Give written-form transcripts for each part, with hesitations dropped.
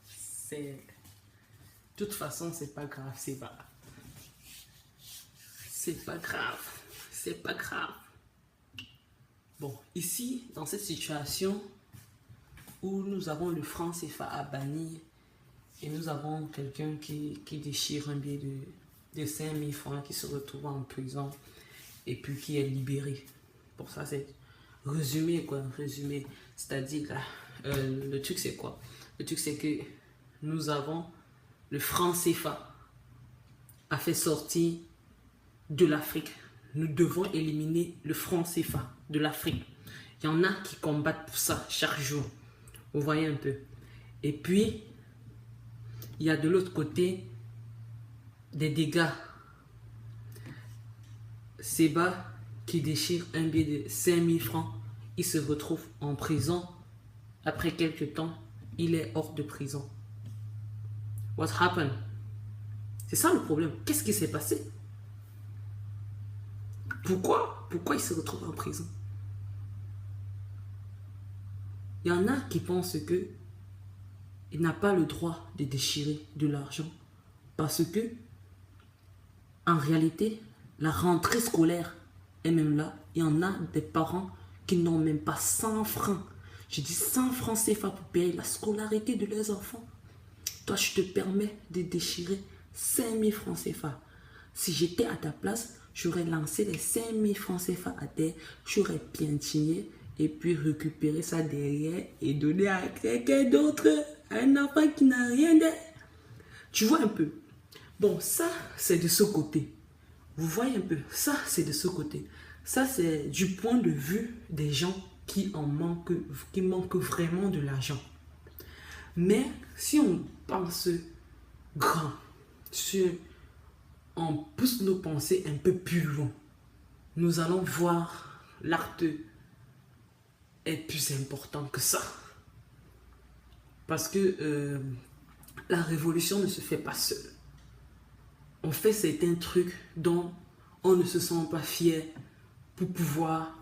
C'est... De toute façon, c'est pas grave, c'est pas... C'est pas grave. C'est pas grave. Bon, ici, dans cette situation où nous avons le franc CFA à bannir et nous avons quelqu'un qui déchire un billet de 5000 francs qui se retrouve en prison et puis qui est libéré. Pour ça, c'est résumé, quoi. Résumé. C'est-à-dire, le truc, c'est quoi? Le truc, c'est que nous avons le franc CFA a fait sortir de l'Afrique. Nous devons éliminer le franc CFA de l'Afrique. Il y en a qui combattent pour ça chaque jour. Vous voyez un peu. Et puis, il y a de l'autre côté des dégâts. Seba qui déchire un billet de 5000 francs, il se retrouve en prison. Après quelques temps, il est hors de prison. What happened? C'est ça le problème. Qu'est-ce qui s'est passé? Pourquoi il se retrouve en prison? Il y en a qui pensent que il n'a pas le droit de déchirer de l'argent parce que, en réalité, la rentrée scolaire est même là. Il y en a des parents qui n'ont même pas 100 francs. Je dis 100 francs CFA pour payer la scolarité de leurs enfants. Toi, je te permets de déchirer 5000 francs CFA. Si j'étais à ta place, j'aurais lancé les 5000 francs CFA à terre, j'aurais piétiné et puis récupéré ça derrière et donné à quelqu'un d'autre, un enfant qui n'a rien de... Tu vois un peu? Bon, ça, c'est de ce côté. Vous voyez un peu? Ça, c'est de ce côté. Ça, c'est du point de vue des gens qui manquent vraiment de l'argent. Mais si on pense grand, on pousse nos pensées un peu plus loin, nous allons voir l'acte est plus important que ça. Parce que la révolution ne se fait pas seule. On fait certains trucs dont on ne se sent pas fier pour pouvoir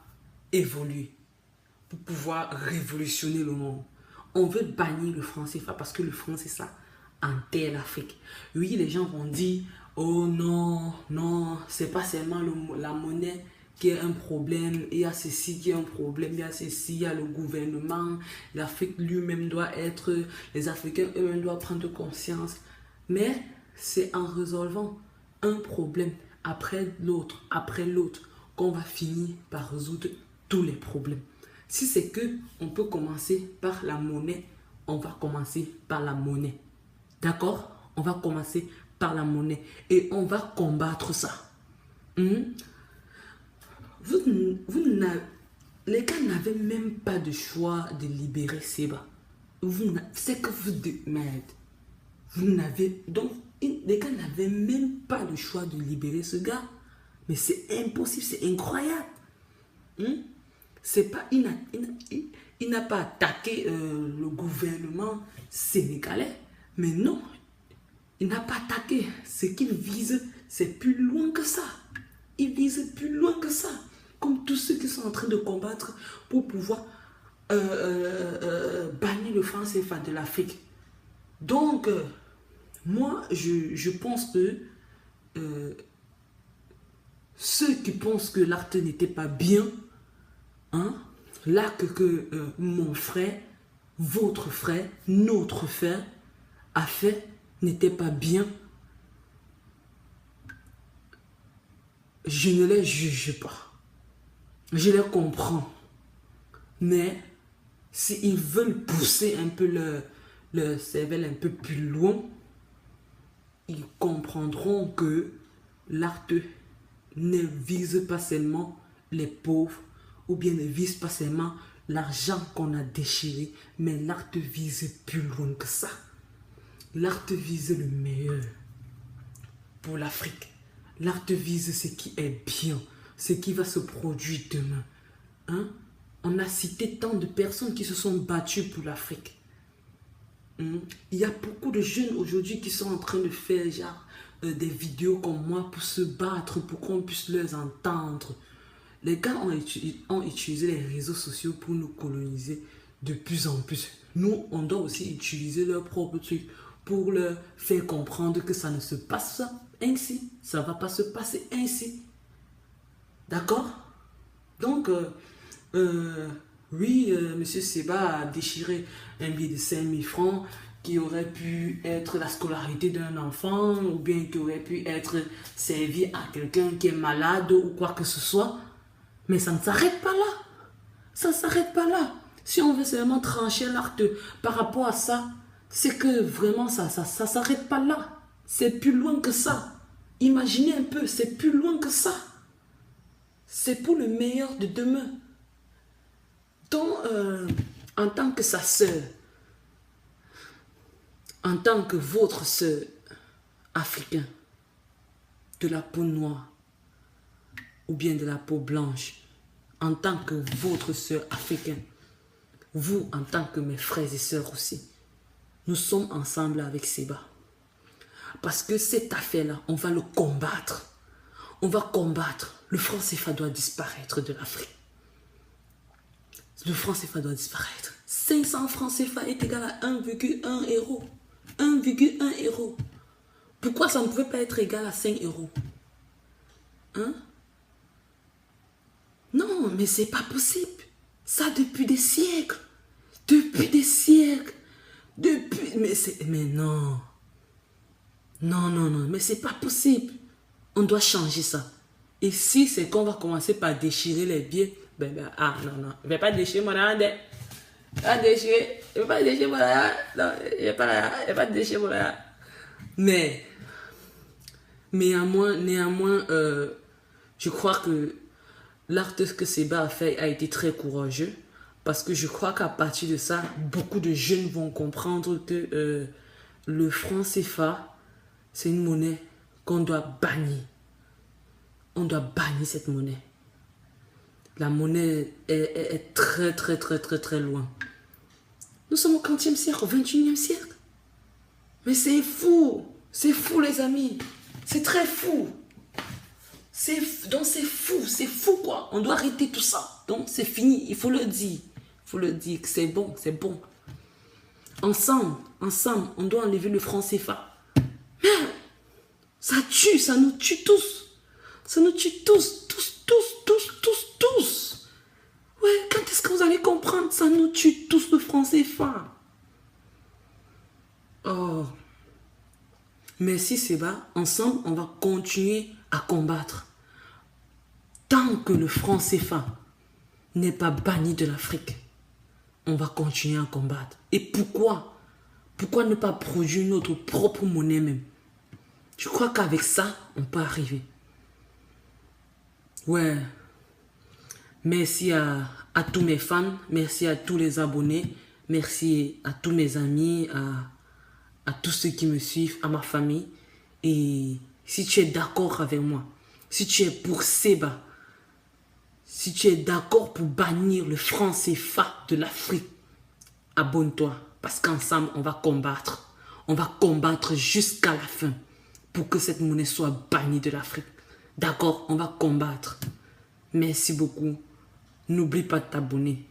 évoluer, pour pouvoir révolutionner le monde. On veut bannir le franc CFA parce que le franc CFA enterre l'Afrique. Oui, les gens vont dire, oh non, non, c'est pas seulement la monnaie qui est un problème, il y a ceci qui est un problème, il y a ceci, il y a le gouvernement, l'Afrique lui-même doit être, les Africains eux-mêmes doivent prendre conscience. Mais c'est en résolvant un problème après l'autre, qu'on va finir par résoudre tous les problèmes. Si c'est que on peut commencer par la monnaie, on va commencer par la monnaie. D'accord? On va commencer par la monnaie et on va combattre ça. Les gars n'avaient même pas de choix de libérer Seba. C'est que vous merde. Vous n'avez donc les gars n'avaient même pas le choix de libérer ce gars. Mais c'est impossible, c'est incroyable. C'est pas il n'a pas attaqué le gouvernement sénégalais, mais non, il n'a pas attaqué. Ce qu'il vise, c'est plus loin que ça. Il vise plus loin que ça. Comme tous ceux qui sont en train de combattre pour pouvoir bannir le franc CFA de l'Afrique. Donc, moi, je pense que ceux qui pensent que l'acte n'était pas bien, l'acte que mon frère, votre frère, notre frère a fait n'était pas bien, je ne les juge pas. Je les comprends. Mais s'ils veulent pousser un peu leur cervelle un peu plus loin, ils comprendront que l'acte ne vise pas seulement les pauvres ou bien ne vise pas seulement l'argent qu'on a déchiré, mais l'acte vise plus loin que ça. L'acte vise le meilleur pour l'Afrique. L'acte vise ce qui est bien, ce qui va se produire demain. On a cité tant de personnes qui se sont battues pour l'Afrique. Il y a beaucoup de jeunes aujourd'hui qui sont en train de faire des vidéos comme moi pour se battre, pour qu'on puisse les entendre. Les gars ont utilisé les réseaux sociaux pour nous coloniser. de plus en plus. Nous, on doit aussi utiliser leur propre truc pour leur faire comprendre que ça ne se passe ainsi. Ça ne va pas se passer ainsi. D'accord? Donc, oui, Monsieur Seba a déchiré un billet de 5000 francs qui aurait pu être la scolarité d'un enfant ou bien qui aurait pu être servi à quelqu'un qui est malade ou quoi que ce soit. Mais ça ne s'arrête pas là. Ça ne s'arrête pas là. Si on veut seulement trancher l'acte par rapport à ça, c'est que vraiment ça s'arrête pas là. C'est plus loin que ça. Imaginez un peu, c'est plus loin que ça. C'est pour le meilleur de demain. Donc, en tant que sa sœur, en tant que votre sœur africaine, de la peau noire ou bien de la peau blanche, en tant que votre sœur africaine, vous en tant que mes frères et sœurs aussi, nous sommes ensemble avec Seba. Parce que cette affaire-là, on va le combattre. On va combattre. Le franc CFA doit disparaître de l'Afrique. Le franc CFA doit disparaître. 500 francs CFA est égal à 1,1 euro. 1,1 euro. Pourquoi ça ne pouvait pas être égal à 5 euros? Hein? Non, mais c'est pas possible. Ça depuis des siècles. Depuis des siècles. Mais non. Non, non, non. Mais c'est pas possible. On doit changer ça. Et si c'est qu'on va commencer par déchirer les billets, non, non. Je vais pas déchirer mon argent. Je vais pas déchirer mon argent. Non, je vais pas déchirer mon argent. Mais, néanmoins, je crois que l'acte que Seba a fait a été très courageux. Parce que je crois qu'à partir de ça, beaucoup de jeunes vont comprendre que le franc CFA, c'est une monnaie qu'on doit bannir. On doit bannir cette monnaie. La monnaie est très, très, très, très, très loin. Nous sommes au 40e siècle, au 21e siècle. Mais c'est fou. C'est fou, les amis. C'est très fou. Donc c'est fou quoi. On doit arrêter tout ça. Donc c'est fini, il faut le dire. Il faut le dire que c'est bon, c'est bon. Ensemble, on doit enlever le franc CFA. Merde, ça tue, ça nous tue tous. Ça nous tue tous. Ouais, quand est-ce que vous allez comprendre? Ça nous tue tous le franc CFA. Oh. Merci Seba. Ensemble, on va continuer à combattre. Tant que le franc CFA n'est pas banni de l'Afrique, on va continuer à combattre. Et pourquoi? Pourquoi ne pas produire notre propre monnaie même? Je crois qu'avec ça, on peut arriver. Ouais. Merci à tous mes fans, merci à tous les abonnés, merci à tous mes amis, à tous ceux qui me suivent, à ma famille. Et si tu es d'accord avec moi, si tu es pour Seba, si tu es d'accord pour bannir le franc CFA de l'Afrique, abonne-toi. Parce qu'ensemble, on va combattre. On va combattre jusqu'à la fin pour que cette monnaie soit bannie de l'Afrique. D'accord, on va combattre. Merci beaucoup. N'oublie pas de t'abonner.